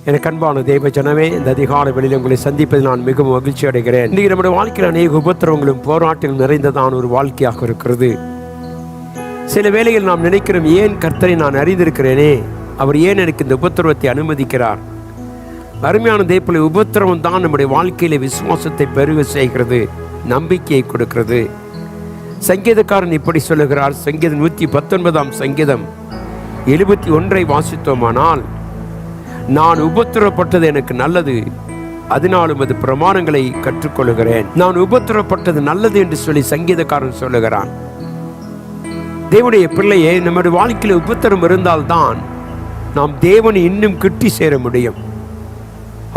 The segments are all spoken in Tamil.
எனக்கு அன்பான தெய்வ ஜனமே, இந்த அதிகாலை வெளியில் உங்களை சந்திப்பதில் நான் மிகவும் மகிழ்ச்சி அடைகிறேன். இன்றைக்கு நம்முடைய வாழ்க்கையில் அநேக உபத்திரவங்களும் போராட்டங்கள் நிறைந்ததான ஒரு வாழ்க்கையாக இருக்கிறது. சில வேளையில் நாம் நினைக்கிறோம், ஏன் கர்த்தரை நான் அறிந்திருக்கிறேனே, அவர் ஏன் எனக்கு இந்த உபத்திரவத்தை அனுமதிக்கிறார்? அருமையான தேவப்பிள்ளை, உபத்திரவம் தான் நம்முடைய வாழ்க்கையில விசுவாசத்தை பெருக செய்கிறது, நம்பிக்கையை கொடுக்கிறது. சங்கீதக்காரன் இப்படி சொல்லுகிறார். சங்கீதம் 119 சங்கீதம் 71 வாசித்தோமானால், நான் உபத்திரப்பட்டது எனக்கு நல்லது, அதனாலும் அது பிரமாணங்களை கற்றுக்கொள்கிறேன். நான் உபத்திரப்பட்டது நல்லது என்று சொல்லி சங்கீதக்காரன் சொல்லுகிறான். தேவனுடைய பிள்ளையே, நம்முடைய வாழ்க்கையில் உபத்திரம் இருந்தால்தான் நாம் தேவனை இன்னும் கிட்டி சேர முடியும்.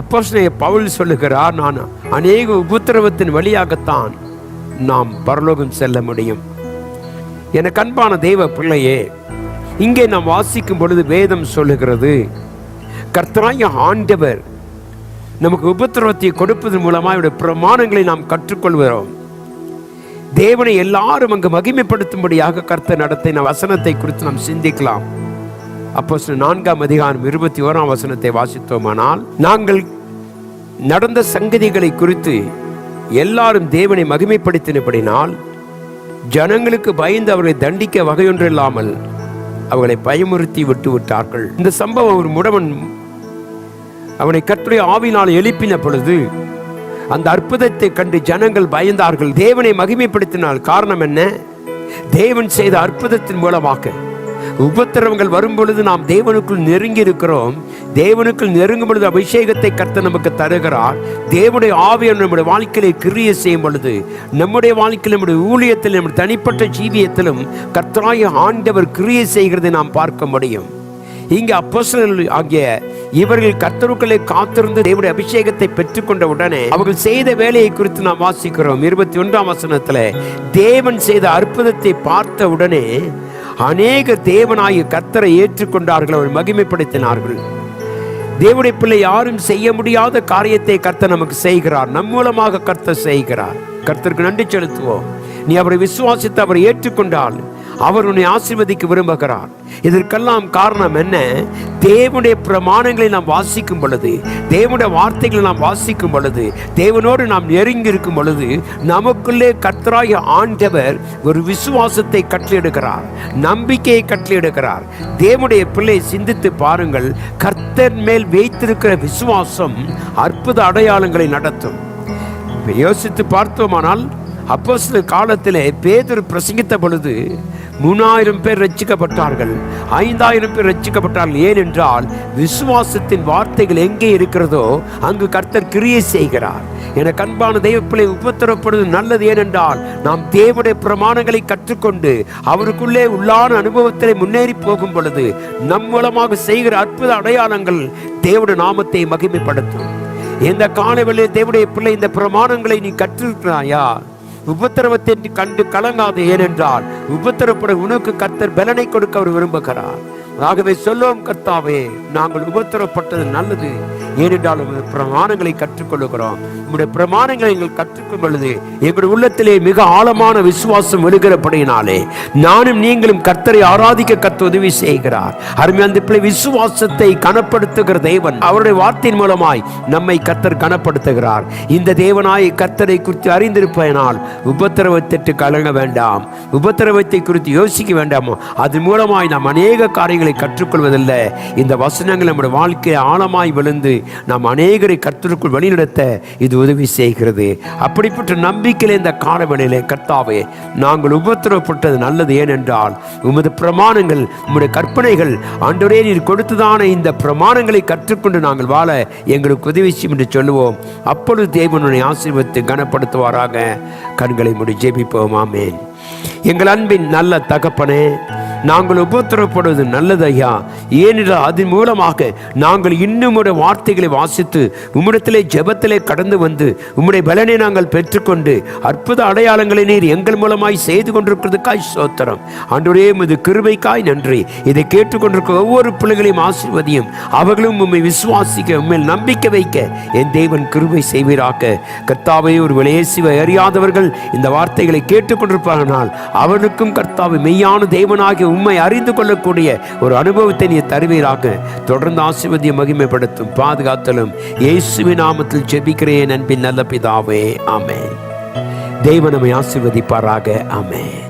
அப்போஸ்தலனாகிய பவுல் சொல்லுகிறார், நான் அநேக உபத்திரவத்தின் வழியாகத்தான் நாம் பரலோகம் செல்ல முடியும். எனக்கு அன்பான தெய்வ பிள்ளையே, இங்கே நாம் வாசிக்கும் பொழுது வேதம் சொல்லுகிறது, கர்த்தராகிய ஆண்டவர் நமக்கு உபத்திரவத்தை கொடுப்பதன் மூலமாக அவருடைய பிரமாணங்களை நாம் கற்றுக்கொள்கிறோம். தேவனை எல்லாரும் அங்கு மகிமைப்படுத்தும்படியாக கர்த்தர் நடத்தின வசனத்தை குறித்து நாம் சிந்திக்கலாம். அப்போஸ்தலர் 4:21 வாசித்தோமானால், நாங்கள் நடந்த சங்கதிகளை குறித்து எல்லாரும் தேவனை மகிமைப்படுத்தினபடினால் ஜனங்களுக்கு பயந்து அவர்களை தண்டிக்க வகையொன்றில்லாமல் அவர்களை பயமுறுத்தி விட்டு விட்டார்கள். இந்த சம்பவம், ஒரு முடவன் அவனை கர்த்தருடைய ஆவியினால் எழுப்பின பொழுது அந்த அற்புதத்தை கண்டு ஜனங்கள் பயந்தார்கள், தேவனை மகிமைப்படுத்தினால். காரணம் என்ன? தேவன் செய்த அற்புதத்தின் மூலமாக உபத்திரவங்கள் வரும் பொழுது நாம் தேவனுக்குள் நெருங்கி இருக்கிறோம். தேவனுக்குள் நெருங்கும் பொழுது அபிஷேகத்தை கர்த்தர் நமக்கு தருகிறார். தேவனுடைய ஆவியை நம்முடைய வாழ்க்கையிலே கிரியை செய்யும் பொழுது நம்முடைய வாழ்க்கையில், நம்முடைய ஊழியத்தில், நம்முடைய தனிப்பட்ட ஜீவியத்திலும் கர்த்தராகிய ஆண்டவர் கிரியை செய்கிறதை நாம் பார்க்க முடியும். இங்கே அப்போஸ்தலர்கள் ஆகிய இவர்கள் கர்த்தருக்குள்ளே காத்திருந்து தேவனுடைய அபிஷேகத்தை பெற்றுக்கொண்ட உடனே அவர்கள் செய்த வேலையை குறித்து நாம் வாசிக்கிறோம். 21 தேவன் செய்த அற்புதத்தை பார்த்த உடனே அநேக தேவனாகிய கர்த்தரை ஏற்றுக்கொண்டார்கள், அவர் மகிமைப்படுத்தினார்கள். தேவனுடைய பிள்ளை, யாரும் செய்ய முடியாத காரியத்தை கர்த்தர் நமக்கு செய்கிறார், நம் மூலமாக கர்த்தர் செய்கிறார். கர்த்தருக்கு நன்றி செலுத்துவோம். நீ அவரை விசுவாசித்து அவரை ஏற்றுக்கொண்டால் அவர் உன்னை ஆசீர்வதிக்க விரும்புகிறார். இதற்கெல்லாம் காரணம் என்ன? தேவனுடைய பிரமாணங்களை நாம் வாசிக்கும் பொழுது, தேவனுடைய வார்த்தைகளை நாம் வாசிக்கும் பொழுது, தேவனோடு நாம் நெருங்கி இருக்கும் பொழுது நமக்குள்ளே கர்த்தராகிய ஆண்டவர் ஒரு விசுவாசத்தை கட்டளையிடுகிறார், நம்பிக்கையை கட்டளையிடுகிறார். தேவனுடைய பிள்ளை, சிந்தித்து பாருங்கள், கர்த்தர் மேல் வைத்திருக்கிற விசுவாசம் அற்புத அடையாளங்களை நடத்தும். யோசித்து பார்த்தோமானால், அப்போஸ்தலர் காலத்திலே பேதுரு பிரசங்கித்த பொழுது 3000 பேர் ரட்சிக்கப்பட்டார்கள், 5000 பேர் ரட்சிக்கப்பட்டார்கள். ஏனென்றால் விசுவாசத்தின் வார்த்தைகள் எங்கே இருக்கிறதோ அங்கு கர்த்தர் கிரியை செய்கிறார். எனக்கு அன்பான தெய்வப்பிள்ளை, உபத்திரப்படுவது நல்லது. ஏனென்றால் நாம் தேவனுடைய பிரமாணங்களை கற்றுக்கொண்டு அவருக்குள்ளே உள்ளான அனுபவத்திலே முன்னேறி போகும் பொழுது நம் மூலமாக செய்கிற அற்புத அடையாளங்கள் தேவனுடைய நாமத்தை மகிமைப்படுத்தும். இந்த காலவெளியில் தேவனுடைய பிள்ளை, இந்த பிரமாணங்களை நீ கற்றிருக்கிறாயா? உபத்திரவத்தை கண்டு கலங்காது. ஏனென்றால் உபத்திரப்பட உனக்கு கர்த்தர் பலனை கொடுக்க அவர் விரும்புகிறார். ஆகவே சொல்லுவோம், கர்த்தாவே, நாங்கள் உபத்திரப்பட்டது நல்லது, ஏனென்றால் உங்களுடைய பிரமாணங்களை கற்றுக்கொள்ளுகிறோம். உங்களுடைய பிரமாணங்களை எங்கள் கற்றுக்கொள்ளும் பொழுது எங்களுடைய உள்ளத்திலே மிக ஆழமான விசுவாசம் எழுகிறபடியினாலே நானும் நீங்களும் கர்த்தரை ஆராதிக்க கர்த்தர் உதவி செய்கிறார். அருமையான பிள்ளை, விசுவாசத்தை கனப்படுத்துகிற தேவன் அவருடைய வார்த்தையின் மூலமாய் நம்மை கர்த்தர் கனப்படுத்துகிறார். இந்த தேவனாய் கர்த்தரை குறித்து அறிந்திருப்பதனால் உபத்திரவத்திற்கு கலங்க வேண்டாம், உபத்திரவத்தை குறித்து யோசிக்க வேண்டாமோ. அதன் மூலமாய் நாம் அநேக காரியங்களை கற்றுக்கொள்வதில்லை. இந்த வசனங்கள் நம்முடைய வாழ்க்கையை ஆழமாய் விழுந்து நாம் அநேகரை கர்த்தருக்குள் வழிநடத்த இது உதவி செய்கிறது. அப்படிப்பட்ட நம்பிக்கையில் இந்த காலவெளியிலே, கர்த்தாவே, நாங்கள் உபத்திரவப்பட்டது நல்லது. ஏனென்றால் உமது பிரமாணங்கள், உம்முடைய கற்பனைகள், ஆண்டவரே, நீர் கொடுத்ததான இந்த பிரமாணங்களை கற்றுக்கொண்டு நாங்கள் வாழ எங்களுக்கு உதவி செய்யும் என்று சொல்லுவோம். அப்பொழுது தேவனுடைய ஆசீர்வாதத்தை கனப்படுத்துவாராக. கண்களை மூடி ஜெபிப்போம். ஆமென். எங்கள் அன்பின் நல்ல தகப்பனே, நாங்கள் உபத்திரப்படுவது நல்லது ஐயா. ஏனென்றால் அதன் மூலமாக நாங்கள் இன்னும் உடைய வார்த்தைகளை வாசித்து உம்மிடத்திலே ஜெபத்திலே கடந்து வந்து உம்முடைய பலனை நாங்கள் பெற்றுக்கொண்டு அற்புத அடையாளங்களை நீர் எங்கள் மூலமாய் செய்து கொண்டிருக்கிறதுக்காய் ஸ்தோத்திரம். ஆண்டவரே, உமது கிருபைக்காய் நன்றி. இதை கேட்டுக்கொண்டிருக்க ஒவ்வொரு பிள்ளைகளையும் ஆசீர்வதியும். அவர்களும் உம்மை விசுவாசிக்க, உம்மில் நம்பிக்கை வைக்க என் தேவன் கிருபை செய்வீராக. கர்த்தாவே, ஒரு விலையேசுவை அறியாதவர்கள் இந்த வார்த்தைகளை கேட்டுக்கொண்டிருப்பார்கள். அவனுக்கும் கர்த்தாவே, மெய்யான தேவனாகிய உம்மை அறிந்து கொள்ளக்கூடிய ஒரு அனுபவத்தை நீ தருவீராக. தொடர்ந்து ஆசீர்வதியை மகிமைப்படுத்தும் பாதுகாத்தலும் இயேசுவின் நாமத்தில் ஜெபிக்கிறேன் அன்பின் நல்ல பிதாவே, ஆமென். தேவன் நம்மை ஆசீர்வதிப்பாராக. ஆமென்.